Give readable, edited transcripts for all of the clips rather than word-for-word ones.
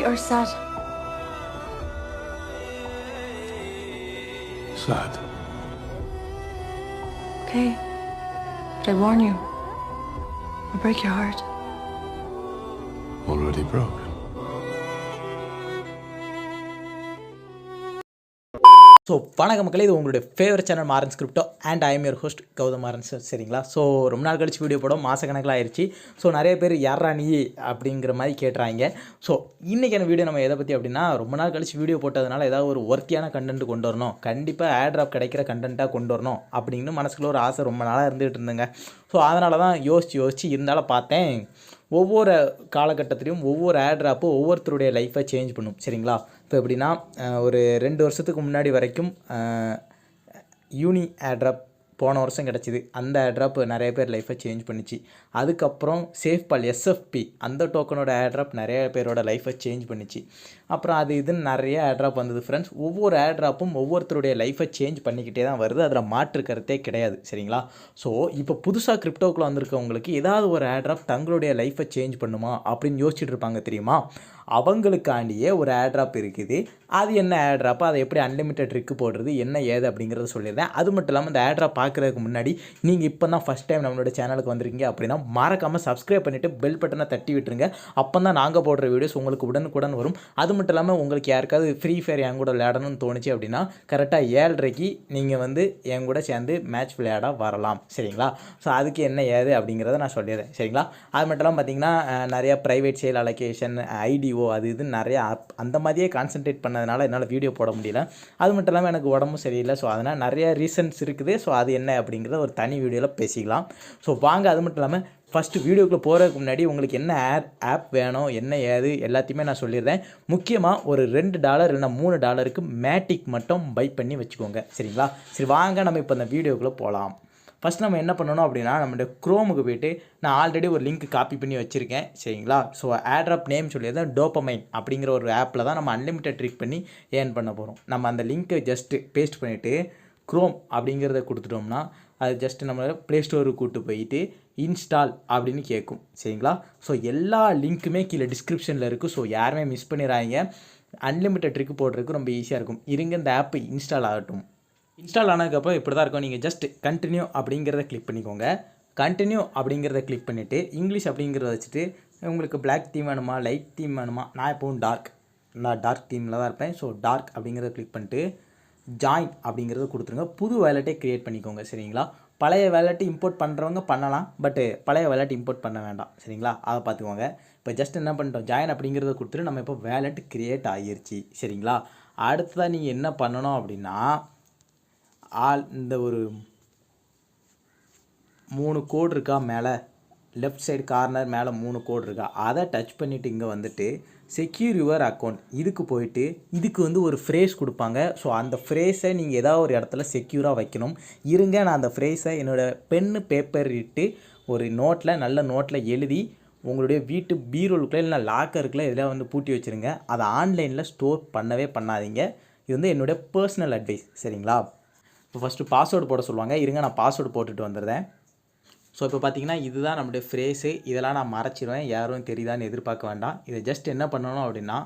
or sad? Sad. Okay. But I warn you. I'll break your heart. Already broke. So வணக்கம் மக்களே, இது உங்களுடைய favourite channel Maran's crypto and I am your host Gautham Maran's. சரிங்களா? So ரொம்ப நாள் கழிச்சு வீடியோ போட மாதக்கணக்கில் ஆயிடுச்சு. ஸோ நிறைய பேர் யாரா நீ அப்படிங்கிற மாதிரி கேட்டுறாங்க. ஸோ இன்றைக்கான வீடியோ நம்ம எதை பற்றி அப்படின்னா, ரொம்ப நாள் கழிச்சு வீடியோ போட்டதுனால ஏதாவது ஒரு ஒர்த்தியான கண்டென்ட் கொண்டு வரணும், கண்டிப்பாக ஏர்ட்ராப் கிடைக்கிற கண்டென்ட்டாக கொண்டு வரணும் அப்படின்னு மனசுக்குள்ள ஒரு ஆசை ரொம்ப நாளாக இருந்துகிட்டு இருந்தேங்க. ஸோ அதனால தான் யோசித்து இருந்தாலும் பார்த்தேன், ஒவ்வொரு காலகட்டத்திலையும் ஒவ்வொரு ஏர்ட்ராப்பும் ஒவ்வொருத்தருடைய லைஃப்பை சேஞ்ச் பண்ணும். சரிங்களா? இப்போ எப்படின்னா, ஒரு 2 வருஷத்துக்கு முன்னாடி வரைக்கும் யூனி ஏர்ட்ராப் போன வருஷம் கிடச்சிது. அந்த ஏர்ட்ராப் நிறைய பேர் லைஃப்பை சேஞ்ச் பண்ணிச்சு. அதுக்கப்புறம் சேஃப்பால் எஸ்எஃப்பி அந்த டோக்கனோட ஏர்ட்ராப் நிறைய பேரோட லைஃப்பை சேஞ்ச் பண்ணிச்சு. அப்புறம் அது இதுன்னு நிறைய ஏர்ட்ராப் வந்தது ஃப்ரெண்ட்ஸ். ஒவ்வொரு ஏர்ட்ராப்பும் ஒவ்வொருத்தருடைய லைஃப்பை சேஞ்ச் பண்ணிக்கிட்டே தான் வருது. அதில் மாற்று கருத்தே கிடையாது. சரிங்களா? ஸோ இப்போ புதுசாக கிரிப்டோக்குள்ளே வந்திருக்கவங்களுக்கு ஏதாவது ஒரு ஏர்ட்ராப் தங்களுடைய லைஃப்பை சேஞ்ச் பண்ணுமா அப்படின்னு யோசிச்சுட்டு இருப்பாங்க தெரியுமா? அவங்களுக்காண்டியே ஒரு ஏர்ட்ராப் இருக்குது. அது என்ன ஏர்ட்ராப், அதை எப்படி அன்லிமிட்டட் ட்ரிக்கு போடுறது, என்ன ஏது அப்படிங்கிறத சொல்லியிருந்தேன். அது மட்டும் இல்லாமல் இந்த ஏர்ட்ராப் பார்க்குறதுக்கு முன்னாடி நீங்கள் இப்போ தான் ஃபஸ்ட் டைம் நம்மளோட சேனலுக்கு வந்திருக்கீங்க அப்படின்னா மறக்காமல் சப்ஸ்கிரைப் பண்ணிவிட்டு பெல் பட்டனை தட்டி விட்டுருங்க. அப்போ தான் நாங்கள் போடுற வீடியோஸ் உங்களுக்கு உடனுக்குடன் வரும். அது மட்டும் இல்லாமல் உங்களுக்கு யாருக்காவது ஃப்ரீ ஃபயர் என் கூட விளையாடணும்னு தோணுச்சு அப்படின்னா கரெக்டாக 7:30 நீங்கள் வந்து என் கூட சேர்ந்து மேட்ச் விளையாட வரலாம். சரிங்களா? ஸோ அதுக்கு என்ன ஏது அப்படிங்கிறத நான் சொல்லிடுறேன். சரிங்களா? அது மட்டும் இல்லாமல் பார்த்தீங்கன்னா, நிறையா ப்ரைவேட் சேல் அலோகேஷன், ஐடி அது இது நிறையா அந்த மாதிரியே கான்சென்ட்ரேட் பண்ணதுனால என்னால் வீடியோ போட முடியல. அது மட்டும் இல்லாமல் எனக்கு உடம்பும் சரியில்லை. ஸோ அதனால் நிறைய ரீசன்ஸ் இருக்குது. ஸோ அது என்ன அப்படிங்கிறத ஒரு தனி வீடியோவில் பேசிக்கலாம். ஸோ வாங்க. அது மட்டும் இல்லாமல் ஃபஸ்ட்டு வீடியோக்குள்ளே போகிறதுக்கு முன்னாடி உங்களுக்கு என்ன ஆப் வேணும், என்ன ஏது எல்லாத்தையுமே நான் சொல்லிடுறேன். முக்கியமாக ஒரு $2 இல்லைனா $3 மேட்டிக் மட்டும் பை பண்ணி வச்சுக்கோங்க. சரிங்களா? சரி வாங்க நம்ம இப்போ இந்த வீடியோக்குள்ளே போகலாம். ஃபஸ்ட் நம்ம என்ன பண்ணணும் அப்படின்னா, நம்மளுடைய க்ரோமுக்கு போய்ட்டு நான் ஆல்ரெடி ஒரு லிங்க் காப்பி பண்ணி வச்சுருக்கேன். சரிங்களா? ஸோ ஏர்ட்ராப் நேம் சொல்லியிருந்தேன் டோபமைன் அப்படிங்கிற ஒரு ஆப்பில் தான் நம்ம அன்லிமிட்டட் ட்ரிக் பண்ணி ஏர்ன் பண்ண போகிறோம். நம்ம அந்த லிங்க்கை ஜஸ்ட்டு பேஸ்ட் பண்ணிவிட்டு க்ரோம் அப்படிங்கிறத கொடுத்துட்டோம்னா அது ஜஸ்ட்டு நம்ம ப்ளே ஸ்டோருக்கு கூப்பிட்டு போயிட்டு இன்ஸ்டால் அப்படின்னு கேட்கும். சரிங்களா? ஸோ எல்லா லிங்க்குமே கீழே டிஸ்கிரிப்ஷனில் இருக்குது. ஸோ யாருமே மிஸ் பண்ணிடுறாங்க. அன்லிமிட்டட் ட்ரிக் போடுறதுக்கு ரொம்ப ஈஸியாக இருக்கும். இருங்க இந்த ஆப்பு இன்ஸ்டால் ஆகட்டும். இன்ஸ்டால் ஆனதுக்கப்புறம் இப்படி தான் இருக்கும். நீங்கள் ஜஸ்ட் கண்டினியூ அப்படிங்கிறத கிளிக் பண்ணிக்கோங்க. கண்டினியூ அப்படிங்கிறத கிளிக் பண்ணிவிட்டு இங்கிலீஷ் அப்படிங்கிறத வச்சுட்டு உங்களுக்கு பிளாக் தீம் வேணுமா, லைட் தீம் வேணுமா, நான் எப்பவும் நான் டார்க் தீமில் தான் இருப்பேன். ஸோ டார்க் அப்படிங்கிறத கிளிக் பண்ணிட்டு ஜாயின் அப்படிங்கிறத கொடுத்துருங்க. புது வேலெட்டே க்ரியேட் பண்ணிக்கோங்க. சரிங்களா? பழைய வேலெட்டு இம்போர்ட் பண்ணுறவங்க பண்ணலாம், பட்டு பழைய வேலெட் இம்போர்ட் பண்ண வேண்டாம். சரிங்களா? அதை பார்த்துக்கோங்க. இப்போ ஜஸ்ட் என்ன பண்ணிட்டோம், ஜாயின் அப்படிங்கிறத கொடுத்துட்டு நம்ம இப்போ வேலெட் க்ரியேட் ஆகிருச்சு. சரிங்களா? அடுத்ததாக நீங்கள் என்ன பண்ணணும் அப்படின்னா, இந்த ஒரு 3 கோடு இருக்கா மேலே லெஃப்ட் சைடு கார்னர் மேலே 3 கோடு இருக்கா, அதை டச் பண்ணிவிட்டு இங்கே வந்துட்டு செக்யூர் யுவர் அக்கௌண்ட் இதுக்கு போயிட்டு இதுக்கு வந்து ஒரு ஃப்ரேஸ் கொடுப்பாங்க. ஸோ அந்த ஃப்ரேஸை நீங்கள் ஏதாவது ஒரு இடத்துல செக்யூராக வைக்கணும். இருங்க நான் அந்த ஃப்ரேஸை என்னோடய பென்னு பேப்பர் இட்டு ஒரு நோட்டில் நல்ல நோட்டில் எழுதி உங்களுடைய வீட்டு பீரோலுக்குள்ளே இல்லைனா லாக்கருக்குள்ளே இதில் வந்து பூட்டி வச்சுருங்க. அதை ஆன்லைனில் ஸ்டோர் பண்ணவே பண்ணாதீங்க. இது வந்து என்னுடைய பர்சனல் அட்வைஸ். சரிங்களா? இப்போ ஃபஸ்ட்டு பாஸ்வேர்டு போட சொல்லுவாங்க. இருங்க நான் பாஸ்வேர்டு போட்டுட்டு வந்துடுறேன். ஸோ இப்போ பார்த்தீங்கன்னா இதுதான் நம்முடைய ஃப்ரேஸு. இதெல்லாம் நான் மறைச்சிடுவேன், யாரும் தெரியுதான்னு எதிர்பார்க்க வேண்டாம். இதை ஜஸ்ட் என்ன பண்ணணும் அப்படின்னா,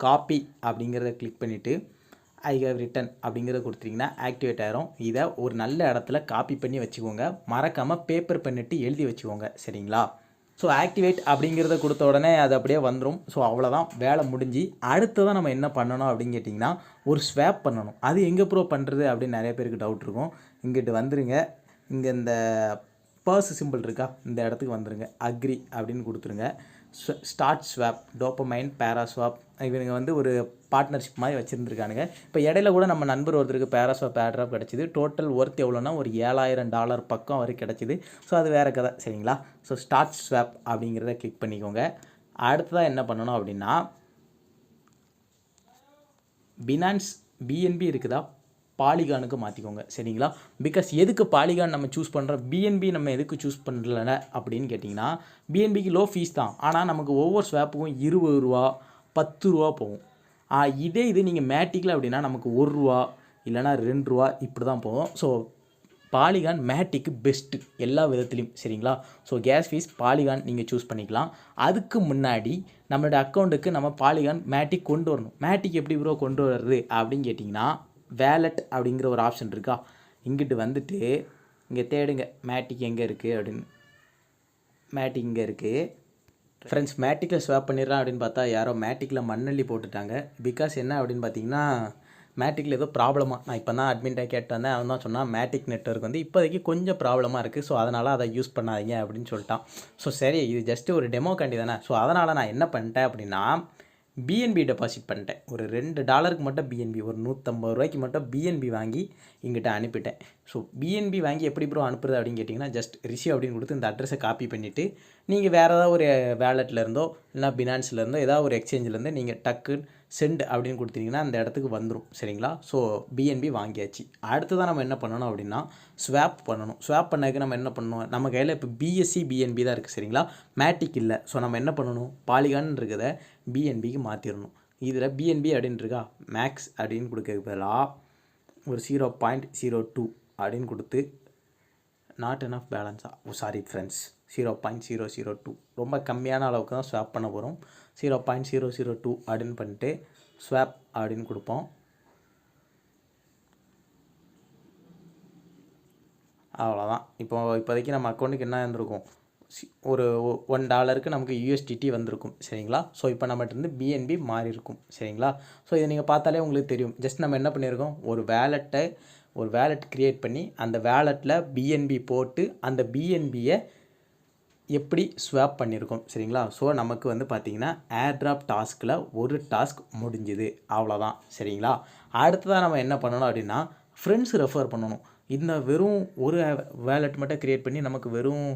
காப்பி அப்படிங்கிறத கிளிக் பண்ணிவிட்டு ஐ ஹவ் ரிட்டன் அப்படிங்கிறத கொடுத்துட்டிங்கன்னா ஆக்டிவேட் ஆகிரும். இதை ஒரு நல்ல இடத்துல காப்பி பண்ணி வச்சுக்கோங்க. மறக்காமல் பேப்பர் பண்ணிட்டு எழுதி வச்சுக்கோங்க. சரிங்களா? ஸோ ஆக்டிவேட் அப்படிங்கிறத கொடுத்த உடனே அது அப்படியே வந்துடும். ஸோ அவ்வளோதான், வேலை முடிஞ்சு. அடுத்ததான் நம்ம என்ன பண்ணணும் அப்படின்னு கேட்டிங்கன்னா, ஒரு ஸ்வாப் பண்ணணும். அது எங்கே ப்ரோ பண்ணுறது அப்படின்னு நிறைய பேருக்கு டவுட் இருக்கும். இங்கிட்டு வந்துருங்க. இங்கே இந்த பர்ஸ் சிம்பிள் இருக்கா, இந்த இடத்துக்கு வந்துருங்க. அக்ரி அப்படின்னு கொடுத்துருங்க. ஸ்டார்ட் ஸ்வாப் டோபமைன் பேராஸ்வாப் இவங்க வந்து ஒரு பார்ட்னர்ஷிப் மாதிரி வச்சுருந்துருக்கானுங்க. இப்போ இடையில கூட நம்ம நண்பர் ஒருத்தருக்கு பேராஸ்வாப் ஏர்ட்ராப் கிடச்சிது. டோட்டல் ஒர்த் எவ்வளோனா ஒரு $7,000 பக்கம் வரைக்கும் கிடச்சிது. ஸோ அது வேறு கதை. சரிங்களா? ஸோ ஸ்டார்ட் ஸ்வாப் அப்படிங்கிறத கிளிக் பண்ணிக்கோங்க. அடுத்ததாக என்ன பண்ணணும் அப்படின்னா, பினான்ஸ் பிஎன்பி இருக்குதா, பாலிகானுக்கு மாற்றிக்கோங்க. சரிங்களா? பிகாஸ் எதுக்கு பாலிகான் நம்ம சூஸ் பண்ணுறோம், பிஎன்பி நம்ம எதுக்கு சூஸ் பண்ணல அப்படின்னு கேட்டிங்கன்னா, பிஎன்பிக்கு லோ ஃபீஸ் தான், ஆனால் நமக்கு ஒவ்வொரு ஸ்வாப்புக்கும் $20 $10 போகும். இதே இது நீங்கள் மேட்டிக்கில் அப்படின்னா நமக்கு $1 இல்லைனா $2 இப்படி தான் போகும். ஸோ பாலிகான் மேட்டிக்கு பெஸ்ட்டு எல்லா விதத்துலையும் சரிங்களா. ஸோ கேஸ் ஃபீஸ் பாலிகான் நீங்கள் சூஸ் பண்ணிக்கலாம். அதுக்கு முன்னாடி நம்மளோட அக்கௌண்ட்டுக்கு நம்ம பாலிகான் மேட்டிக் கொண்டு வரணும். மேட்டிக் எப்படி ப்ரோ கொண்டு வர்றது அப்படின்னு கேட்டிங்கன்னா, வேலட் அப்படிங்கிற ஒரு ஆப்ஷன் இருக்கா, இங்கிட்டு வந்துட்டு இங்கே தேடுங்க மேட்டிக் எங்கே இருக்குது அப்படின்னு. மேட்டிக் இங்கே இருக்குது ஃப்ரெண்ட்ஸ். மேட்டிக்கில் ஸ்வாப் பண்ணிடலாம் அப்படின்னு பார்த்தா யாரோ மேட்டிக்கில் மண்ணள்ளி போட்டுட்டாங்க. பிகாஸ் என்ன அப்படின்னு பார்த்தீங்கன்னா, மேட்டிக்கில் ஏதோ ப்ராப்ளமாக, நான் இப்போ தான் அட்மின்ட்டை கேட்டு வந்தேன். அவன் தான் சொன்னால் மேட்டிக் நெட்வொர்க் வந்து இப்போதைக்கு கொஞ்சம் ப்ராப்ளமாக இருக்குது, ஸோ அதனால் அதை யூஸ் பண்ணாதீங்க அப்படின்னு சொல்லிட்டான். ஸோ சரி, இது ஜஸ்ட்டு ஒரு டெமோ காண்டி தானே. ஸோ அதனால் நான் என்ன பண்ணிட்டேன் அப்படின்னா, பிஎன்பி டெபாசிட் பண்ணிட்டேன். ஒரு $2 மட்டும் பிஎன்பி, ஒரு $150 மட்டும் பிஎன்பி வாங்கி இங்கிட்ட அனுப்பிட்டேன். ஸோ பிஎன்பி வாங்கி எப்படி ப்ரோ அனுப்புறது அப்படின்னு கேட்டிங்கன்னா, ஜஸ்ட் ரிசீவ் அப்படின்னு கொடுத்து இந்த அட்ரஸை காப்பி பண்ணிவிட்டு நீங்கள் வேறு ஏதாவது ஒரு வேலெட்லேருந்தோ இல்லைனா பினான்ஸ்லேருந்தோ ஏதாவது ஒரு எக்ஸ்சேஞ்சிலேருந்து நீங்கள் டக்கு சென்ட் அப்படின்னு கொடுத்தீங்கன்னா அந்த இடத்துக்கு வந்துடும் சரிங்களா. ஸோ பிஎன்பி வாங்கியாச்சு. அடுத்ததான் நம்ம என்ன பண்ணணும் அப்படின்னா, ஸ்வாப் பண்ணணும். ஸ்வாப் பண்ணதுக்கு நம்ம என்ன பண்ணணும், நம்ம கையில் இப்போ பிஎஸ்சி பிஎன்பி தான் இருக்குது சரிங்களா, மேட்டிக் இல்லை. ஸோ நம்ம என்ன பண்ணணும், பாலிகான் இருக்கிறத பிஎன்பிக்கு மாற்றிடணும். இதில் பிஎன்பி அப்படின்னு இருக்கா, மேக்ஸ் அப்படின்னு கொடுக்க பதிலாக ஒரு 0.02 அப்படின்னு கொடுத்து, நாட் எனஃப் பேலன்ஸாக சாரி ஃப்ரெண்ட்ஸ் 0.002 ரொம்ப கம்மியான அளவுக்கு தான் ஸ்வாப் பண்ண போகிறோம். 0.002 அப்படின்னு பண்ணிட்டு ஸ்வாப் அப்படின்னு கொடுப்போம். அவ்வளோதான். இப்போதைக்கு நம்ம அக்கௌண்ட்டுக்கு என்ன இருந்திருக்கும், ஒரு $1 நமக்கு யூஎஸ்டிடி வந்திருக்கும் சரிங்களா. ஸோ இப்போ நம்மகிட்ட பிஎன்பி மாறி இருக்கும் சரிங்களா. ஸோ இதை நீங்கள் பார்த்தாலே உங்களுக்கு தெரியும். ஜஸ்ட் நம்ம என்ன பண்ணியிருக்கோம், ஒரு வேலெட் க்ரியேட் பண்ணி அந்த வேலெட்டில் பிஎன்பி போட்டு அந்த பிஎன்பியை எப்படி ஸ்வாப் பண்ணியிருக்கோம் சரிங்களா. ஸோ நமக்கு வந்து பார்த்திங்கன்னா ஏர்ட்ராப் டாஸ்கில் ஒரு டாஸ்க் முடிஞ்சுது, அவ்வளோதான் சரிங்களா. அடுத்ததாக நம்ம என்ன பண்ணணும் அப்படின்னா, ஃப்ரெண்ட்ஸ் ரெஃபர் பண்ணணும். இந்த வெறும் ஒரு வேலெட் மட்டும் க்ரியேட் பண்ணி நமக்கு வெறும்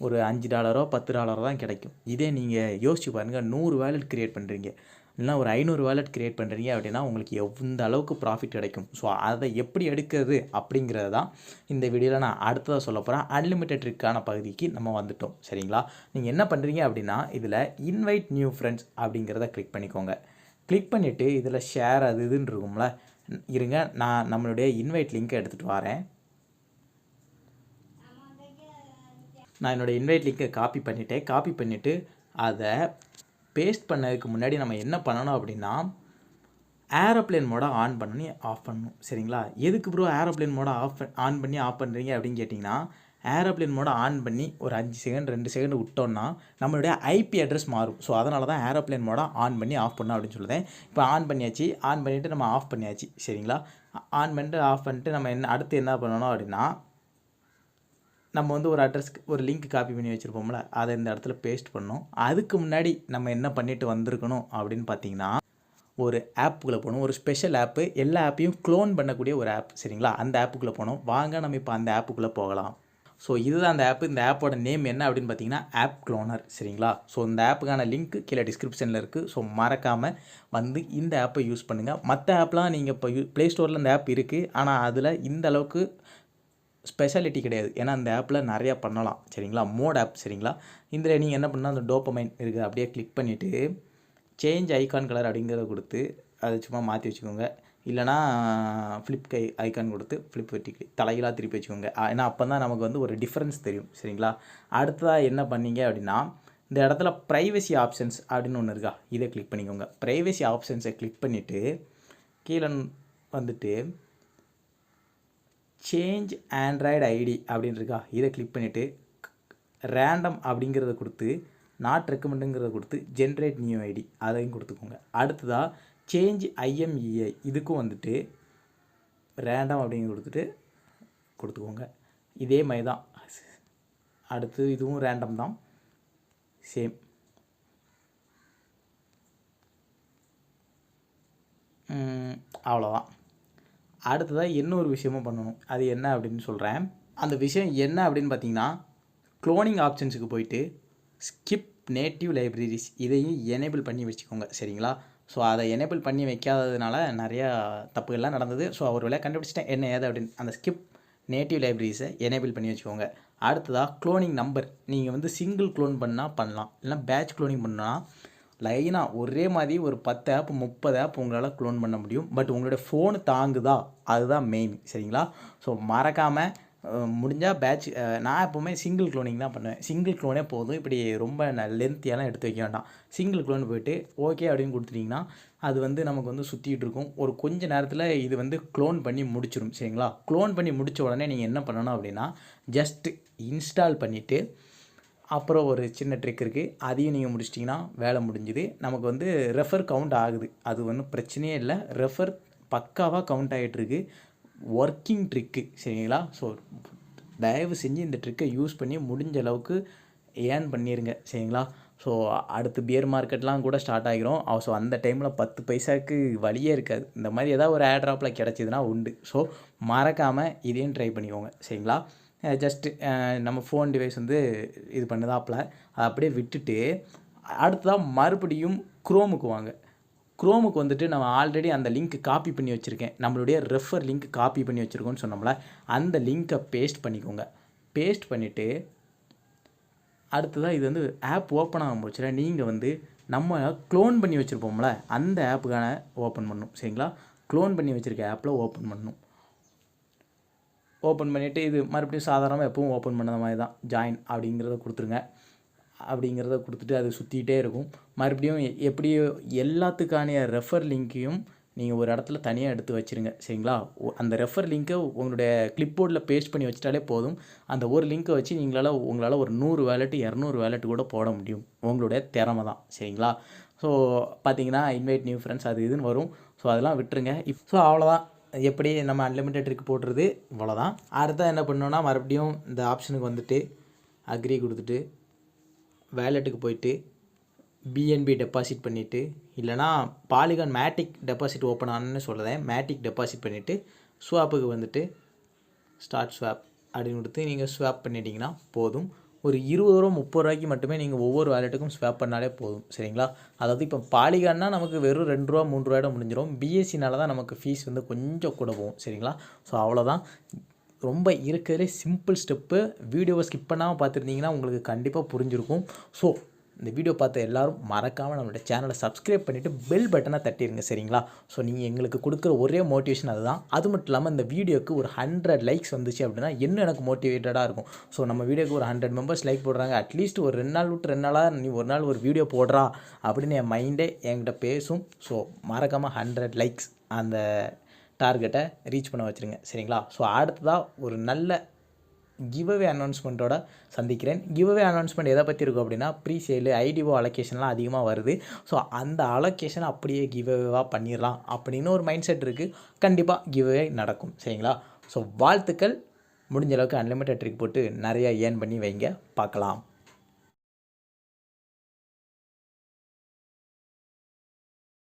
ஒரு $5 $10 தான் கிடைக்கும். இதே நீங்கள் யோசிச்சு பாருங்கள், 100 வேலெட் க்ரியேட் பண்ணுறீங்க இல்லைனா ஒரு 500 வேலெட் க்ரியேட் பண்ணுறீங்க அப்படின்னா உங்களுக்கு எந்த அளவுக்கு ப்ராஃபிட் கிடைக்கும். ஸோ அதை எப்படி எடுக்கிறது அப்படிங்கிறது தான் இந்த வீடியோவில் நான் அடுத்ததாக சொல்ல போகிறேன். அன்லிமிட்டட் ட்ரிக்கான பகுதிக்கு நம்ம வந்துட்டோம் சரிங்களா. நீங்கள் என்ன பண்ணுறீங்க அப்படின்னா, இதில் இன்வைட் நியூ ஃப்ரெண்ட்ஸ் அப்படிங்கிறத கிளிக் பண்ணிக்கோங்க. கிளிக் பண்ணிவிட்டு இதில் ஷேர் அது இதுன்னு இருக்கும்ல, இருங்க நான் நம்மளுடைய இன்வைட் லிங்க்கை எடுத்துகிட்டு வரேன். நான் என்னோடய இன்வைட் லிங்க்கை காப்பி பண்ணிவிட்டு அதை பேஸ்ட் பண்ணதுக்கு முன்னாடி நம்ம என்ன பண்ணணும் அப்படின்னா, ஏரோப்ளேன் மோட ஆன் பண்ணி ஆஃப் பண்ணணும் சரிங்களா. எதுக்கு ப்ரோ ஏரோப்ளேன் மோட ஆன் பண்ணி ஆஃப் பண்ணுறீங்க அப்படின்னு கேட்டிங்கன்னா, ஏரோப்ளேன் மோட ஆன் பண்ணி ஒரு 5 செகண்ட் 2 செகண்ட் விட்டோன்னா நம்மளுடைய ஐபி அட்ரஸ் மாறும். ஸோ அதனால தான் ஏரோப்ளேன் மோட ஆன் பண்ணி ஆஃப் பண்ணணும் அப்படின்னு சொல்லுதேன். இப்போ ஆன் பண்ணியாச்சு, ஆன் பண்ணிவிட்டு நம்ம ஆஃப் பண்ணியாச்சு சரிங்களா. ஆன் பண்ணிட்டு ஆஃப் பண்ணிட்டு நம்ம அடுத்து என்ன பண்ணணும் அப்படின்னா, நம்ம வந்து ஒரு அட்ரஸ்க்கு ஒரு லிங்க் காப்பி பண்ணி வச்சுருப்போம்ல, அதை இந்த இடத்துல பேஸ்ட் பண்ணணும். அதுக்கு முன்னாடி நம்ம என்ன பண்ணிட்டு வந்திருக்கணும் அப்படின்னு பார்த்தீங்கன்னா, ஒரு ஆப்புக்குள்ளே போகணும். ஒரு ஸ்பெஷல் ஆப்பு, எல்லா ஆப்பையும் க்ளோன் பண்ணக்கூடிய ஒரு ஆப் சரிங்களா. அந்த ஆப்புக்குள்ளே போகணும். வாங்க நம்ம இப்போ அந்த ஆப்புக்குள்ளே போகலாம். ஸோ இதுதான் அந்த ஆப்பு. இந்த ஆப்போட நேம் என்ன அப்படின்னு பார்த்தீங்கன்னா, ஆப் க்ளோனர் சரிங்களா. ஸோ இந்த ஆப்புக்கான லிங்க் கீழே டிஸ்கிரிப்ஷனில் இருக்குது. ஸோ மறக்காமல் வந்து இந்த ஆப்பை யூஸ் பண்ணுங்கள். மற்ற ஆப்லாம் நீங்கள் இப்போ ப்ளே ஸ்டோரில் இந்த ஆப் இருக்குது, ஆனால் அதில் இந்த அளவுக்கு ஸ்பெஷாலிட்டி கிடையாது. ஏன்னா அந்த ஆப்பில் நிறையா பண்ணலாம் சரிங்களா, மோட் ஆப் சரிங்களா. இதில் நீங்கள் என்ன பண்ணால் அந்த டோப்பமைன் இருக்குது அப்படியே கிளிக் பண்ணிவிட்டு சேஞ்ச் ஐகான் கலர் அப்படிங்கிறத கொடுத்து அதை சும்மா மாற்றி வச்சுக்கோங்க. இல்லைனா ஃப்ளிப் ஐகான் கொடுத்து ஃப்ளிப் வெட்டி தலைகளாக திருப்பி வச்சுக்கோங்க. ஏன்னா அப்போ தான் நமக்கு வந்து ஒரு டிஃப்ரென்ஸ் தெரியும் சரிங்களா. அடுத்ததாக என்ன பண்ணீங்க அப்படின்னா, இந்த இடத்துல ப்ரைவசி ஆப்ஷன்ஸ் அப்படின்னு ஒன்று இருக்கா, இதை கிளிக் பண்ணிக்கோங்க. ப்ரைவசி ஆப்ஷன்ஸை கிளிக் பண்ணிவிட்டு கீழே வந்துட்டு சேஞ்ச் ஆண்ட்ராய்டு ஐடி அப்படின்னு இருக்கா, இதை கிளிக் பண்ணிவிட்டு ரேண்டம் அப்படிங்கிறத கொடுத்து நாட் ரெக்கமெண்டுங்கிறத கொடுத்து ஜென்ரேட் நியூ ஐடி அதையும் கொடுத்துக்கோங்க. அடுத்ததாக சேஞ்ச் ஐஎம்இஐ இதுக்கும் வந்துட்டு ரேண்டம் அப்படிங்க கொடுத்துக்கோங்க. இதே மாதிரி தான் அடுத்து இதுவும் ரேண்டம் தான், சேம். அவ்வளோதான். அடுத்ததாக இன்னொரு விஷயமும் பண்ணணும். அது என்ன அப்படின்னு சொல்கிறேன். அந்த விஷயம் என்ன அப்படின்னு பார்த்தீங்கன்னா, க்ளோனிங் ஆப்ஷன்ஸுக்கு போயிட்டு ஸ்கிப் நேட்டிவ் லைப்ரரிஸ் இதையும் எனேபிள் பண்ணி வச்சுக்கோங்க சரிங்களா. ஸோ அதை எனேபிள் பண்ணி வைக்காததுனால நிறையா தப்புகள்லாம் நடந்தது. ஸோ ஒரு வேலையை கண்டுபிடிச்சிட்டேன் என்ன ஏது அப்படின்னு. அந்த ஸ்கிப் நேட்டிவ் லைப்ரரிஸை எனேபிள் பண்ணி வச்சுக்கோங்க. அடுத்ததாக க்ளோனிங் நம்பர் நீங்கள் வந்து சிங்கிள் க்ளோன் பண்ணால் பண்ணலாம், இல்லைனா பேட்ச் க்ளோனிங் பண்ணால் லைனாக ஒரே மாதிரி ஒரு 10 ஆப் 30 ஆப் உங்களால் க்ளோன் பண்ண முடியும். பட் உங்களோட ஃபோனு தாங்குதா, அதுதான் மெயின் சரிங்களா. ஸோ மறக்காமல் முடிஞ்சால் பேட்ச் நான் எப்போவுமே சிங்கிள் க்ளோனிங் தான் பண்ணுவேன். சிங்கிள் க்ளோனே போதும். இப்படி ரொம்ப லென்த்தியெல்லாம் எடுத்து வைக்க வேண்டாம். சிங்கிள் க்ளோன் போய்ட்டு ஓகே அப்படின்னு கொடுத்துட்டிங்கன்னா அது வந்து நமக்கு வந்து சுற்றிக்கிட்டு இருக்கும். ஒரு கொஞ்ச நேரத்தில் இது வந்து க்ளோன் பண்ணி முடிச்சிடும். சரிங்களா? க்ளோன் பண்ணி முடித்த உடனே நீங்கள் என்ன பண்ணணும் அப்படின்னா ஜஸ்ட் இன்ஸ்டால் பண்ணிவிட்டு அப்புறம் ஒரு சின்ன ட்ரிக் இருக்குது, அதையும் நீங்கள் முடிச்சிட்டிங்கன்னா வேலை முடிஞ்சுது. நமக்கு வந்து ரெஃபர் கவுண்ட் ஆகுது, அது ஒன்றும் பிரச்சனையே இல்லை. ரெஃபர் பக்காவாக கவுண்ட் ஆகிட்டுருக்கு. Working trick. சரிங்களா? ஸோ தயவு செஞ்சு இந்த ட்ரிக்கை யூஸ் பண்ணி முடிஞ்ச அளவுக்கு ஏர்ன் பண்ணிடுங்க. சரிங்களா? ஸோ அடுத்து பியர் மார்க்கெட்லாம் கூட ஸ்டார்ட் ஆகிரும். ஸோ அந்த டைமில் 10 பைசாவுக்கு வழியே இருக்காது. இந்த மாதிரி ஏதாவது ஒரு ஏர்ட்ராப்பில் கிடச்சிதுன்னா உண்டு. ஸோ மறக்காமல் இதையும் ட்ரை பண்ணிக்கோங்க. சரிங்களா? ஜஸ்ட்டு நம்ம ஃபோன் டிவைஸ் வந்து இது பண்ணுதாப்பில் அதை அப்படியே விட்டுட்டு அடுத்ததாக மறுபடியும் க்ரோமுக்கு வாங்க. க்ரோமுக்கு வந்துட்டு நம்ம ஆல்ரெடி அந்த லிங்க் காப்பி பண்ணி வச்சுருக்கேன். நம்மளுடைய ரெஃபர் லிங்க் காப்பி பண்ணி வச்சுருக்கோன்னு சொன்னோம்ல, அந்த லிங்க்கை பேஸ்ட் பண்ணிக்கோங்க. பேஸ்ட் பண்ணிவிட்டு அடுத்ததாக இது வந்து ஆப் ஓப்பன் ஆகும் போச்சுல, நீங்கள் வந்து நம்ம க்ளோன் பண்ணி வச்சுருப்போம்ல அந்த ஆப்புக்கான ஓப்பன் பண்ணணும். சரிங்களா? க்ளோன் பண்ணி வச்சுருக்க ஆப்பில் ஓப்பன் பண்ணணும். ஓப்பன் பண்ணிவிட்டு இது மறுபடியும் சாதாரணமாக எப்பவும் ஓப்பன் பண்ண மாதிரி தான் ஜாயின் அப்படிங்கிறத கொடுத்துருங்க. அப்படிங்கிறத கொடுத்துட்டு அது சுற்றிக்கிட்டே இருக்கும். மறுபடியும் எப்படியோ எல்லாத்துக்கான ரெஃபர் லிங்க்கையும் நீங்கள் ஒரு இடத்துல தனியாக எடுத்து வச்சுருங்க. சரிங்களா? அந்த ரெஃபர் லிங்க்கை உங்களுடைய கிளிப்போர்டில் பேஸ்ட் பண்ணி வச்சிட்டாலே போதும். அந்த ஒரு லிங்க்கை வச்சு உங்களால் ஒரு 100 வேலெட்டு 200 வேலெட்டு கூட போட முடியும். உங்களுடைய திறமை தான். சரிங்களா? ஸோ பார்த்தீங்கன்னா இன்வைட் நியூ ஃப்ரெண்ட்ஸ் அது இதுன்னு வரும். ஸோ அதெல்லாம் விட்டுருங்க. ஸோ அவ்வளோதான். எப்படி நம்ம அன்லிமிட்டட் ட்ரிக் போடுறது இவ்வளோதான். அடுத்தது என்ன பண்ணோன்னா மறுபடியும் இந்த ஆப்ஷனுக்கு வந்துட்டு அக்ரி கொடுத்துட்டு வேலெட்டுக்கு போயிட்டு பிஎன்பி டெபாசிட் பண்ணிவிட்டு இல்லைனா பாலிகான் மேட்டிக் டெபாசிட் ஓப்பன் ஆனன்னு சொல்லுறேன். மேட்டிக் டெபாசிட் பண்ணிவிட்டு ஸ்வாப்புக்கு வந்துட்டு ஸ்டார்ட் ஸ்வாப் அப்படின்னு கொடுத்து நீங்கள் ஸ்வாப் பண்ணிட்டீங்கன்னா போதும். ஒரு 20 ரூபா 30 ரூபாய்க்கு மட்டுமே நீங்கள் ஒவ்வொரு வேலெட்டுக்கும் ஸ்வாப் பண்ணாலே போதும். சரிங்களா? அதாவது இப்போ பாலிகான்னா நமக்கு வெறும் 2 ரூபா 3 ரூபாயோட முடிஞ்சிடும். பிஎஸ்சினால தான் நமக்கு ஃபீஸ் வந்து கொஞ்சம் கூட போகும். சரிங்களா? ஸோ அவ்வளோதான். ரொம்ப இருக்கிறதுலே சிம்பிள் ஸ்டெப்பு. வீடியோவை ஸ்கிப் பண்ணாமல் பார்த்துருந்தீங்கன்னா உங்களுக்கு கண்டிப்பாக புரிஞ்சிருக்கும். ஸோ இந்த வீடியோ பார்த்த எல்லோரும் மறக்காமல் நம்மளுடைய சேனலை சப்ஸ்கிரைப் பண்ணிவிட்டு பெல் பட்டனை தட்டிடுங்க. சரிங்களா? ஸோ நீங்கள் எங்களுக்கு கொடுக்குற ஒரே மோட்டிவேஷன் அதுதான். அது மட்டும் இல்லாமல் இந்த வீடியோக்கு ஒரு 100 லைக்ஸ் வந்துச்சு அப்படின்னா இன்னும் எனக்கு மோட்டிவேட்டடாக இருக்கும். ஸோ நம்ம வீடியோக்கு ஒரு 100 மெம்பர்ஸ் லைக் போடுறாங்க. அட்லீஸ்ட் ஒரு 2 நாள் விட்டு 2 நாளாக நீ ஒரு நாள் ஒரு வீடியோ போடுறா அப்படின்னு என் மைண்டே என்கிட்ட பேசும். ஸோ மறக்காமல் 100 லைக்ஸ் அந்த டார்கெட்டை ரீச் பண்ண வச்சுருங்க. சரிங்களா? ஸோ அடுத்ததாக ஒரு நல்ல கிவ்அவே அனௌன்ஸ்மெண்ட்டோட சந்திக்கிறேன். கிவ்அவே அனௌன்ஸ்மெண்ட் எதை பற்றி இருக்கும் அப்படின்னா ப்ரீ சேலு ஐடிஓ அலோகேஷன்லாம் அதிகமாக வருது. ஸோ அந்த அலோகேஷனை அப்படியே கிவ்அவேவாக பண்ணிடலாம் அப்படின்னு ஒரு மைண்ட் செட் இருக்குது. கண்டிப்பாக கிவ்அவே நடக்கும். சரிங்களா? ஸோ வாழ்த்துக்கள். முடிஞ்ச அளவுக்கு அன்லிமிட்டட் ட்ரிக் போட்டு நிறையா ஏர்ன் பண்ணி வைங்க. பார்க்கலாம்.